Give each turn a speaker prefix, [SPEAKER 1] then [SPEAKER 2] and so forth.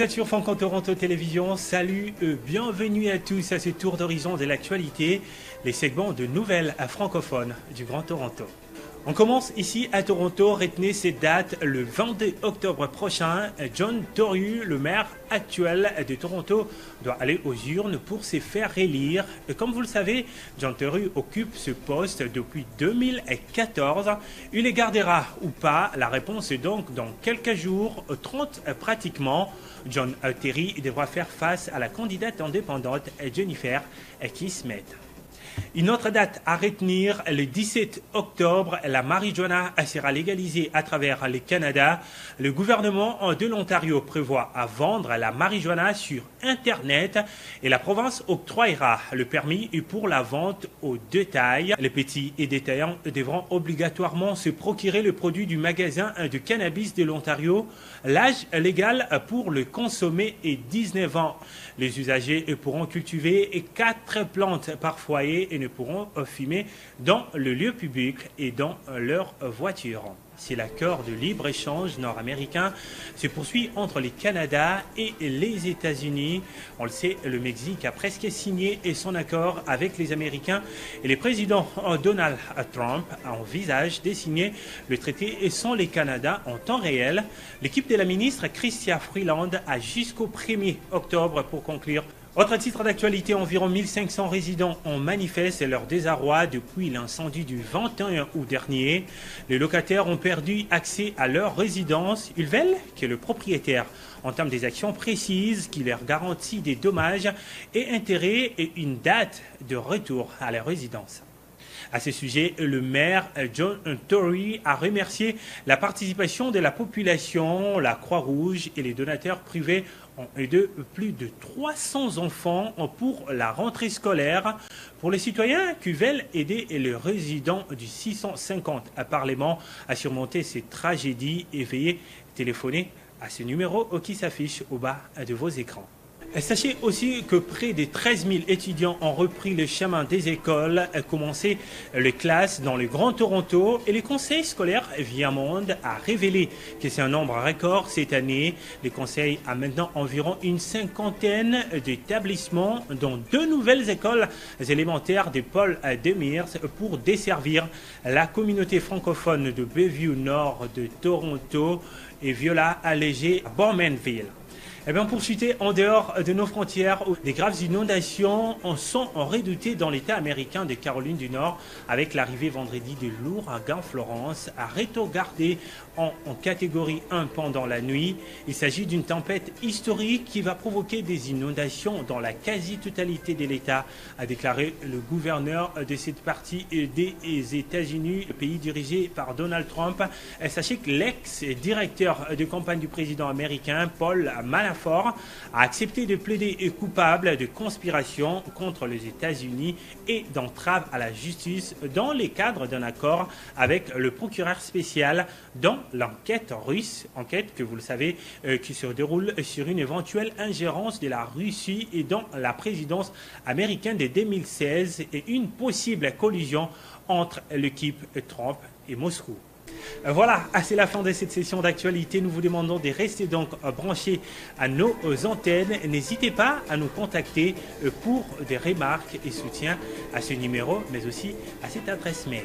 [SPEAKER 1] êtes sur Franco Toronto Télévision, salut, bienvenue à tous à ce tour d'horizon de l'actualité, les segments de nouvelles francophones du Grand Toronto. On commence ici à Toronto, retenez ces dates, le 22 octobre prochain, John Tory, le maire actuel de Toronto, doit aller aux urnes pour se faire élire. Et comme vous le savez, John Tory occupe ce poste depuis 2014. Il les gardera ou pas? La réponse est donc dans quelques jours, 30 pratiquement. John Tory devra faire face à la candidate indépendante Jennifer Kismet. Une autre date à retenir, le 17 octobre, la marijuana sera légalisée à travers le Canada. Le gouvernement de l'Ontario prévoit à vendre la marijuana sur Internet et la province octroiera le permis pour la vente au détail. Les petits et détaillants devront obligatoirement se procurer le produit du magasin de cannabis de l'Ontario. L'âge légal pour le consommer est 19 ans. Les usagers pourront cultiver 4 plantes par foyer et ne pourront fumer dans le lieu public et dans leur voiture. Si l'accord de libre-échange nord-américain se poursuit entre le Canada et les États-Unis, on le sait, le Mexique a presque signé son accord avec les Américains et le président Donald Trump envisage de signer le traité sans le Canada en temps réel. L'équipe de la ministre Chrystia Freeland a jusqu'au 1er octobre pour conclure. Autre titre d'actualité, environ 1500 résidents ont manifesté leur désarroi depuis l'incendie du 21 août dernier. Les locataires ont perdu accès à leur résidence. Ils veulent que le propriétaire entame des actions précises qui leur garantissent des dommages et intérêts et une date de retour à leur résidence. À ce sujet, le maire John Tory a remercié la participation de la population, la Croix-Rouge et les donateurs privés ont aidé plus de 300 enfants pour la rentrée scolaire. Pour les citoyens qui veulent aider les résidents du 650 à Parlement à surmonter ces tragédies, et veuillez téléphoner à ce numéro qui s'affiche au bas de vos écrans. Sachez aussi que près de 13 000 étudiants ont repris le chemin des écoles, commencé les classes dans le Grand Toronto et le conseil scolaire Viamonde a révélé que c'est un nombre record cette année. Le conseil a maintenant environ une cinquantaine d'établissements, dont 2 nouvelles écoles élémentaires de Paul Demers pour desservir la communauté francophone de Bayview Nord de Toronto et Viola Allégé à Bowmanville. Eh bien, pour chuter en dehors de nos frontières, des graves inondations sont redoutées dans l'État américain de Caroline du Nord avec l'arrivée vendredi de l'ouragan Florence à rétrogradé en catégorie 1 pendant la nuit. Il s'agit d'une tempête historique qui va provoquer des inondations dans la quasi-totalité de l'État, a déclaré le gouverneur de cette partie des États-Unis, pays dirigé par Donald Trump. Sachez que l'ex-directeur de campagne du président américain, Paul Manafort, a accepté de plaider coupable de conspiration contre les États-Unis et d'entrave à la justice dans le cadre d'un accord avec le procureur spécial dans l'enquête russe, enquête que vous le savez qui se déroule sur une éventuelle ingérence de la Russie et dans la présidence américaine de 2016 et une possible collision entre l'équipe Trump et Moscou. Voilà, c'est la fin de cette session d'actualité. Nous vous demandons de rester donc branchés à nos antennes. N'hésitez pas à nous contacter pour des remarques et soutien à ce numéro, mais aussi à cette adresse mail.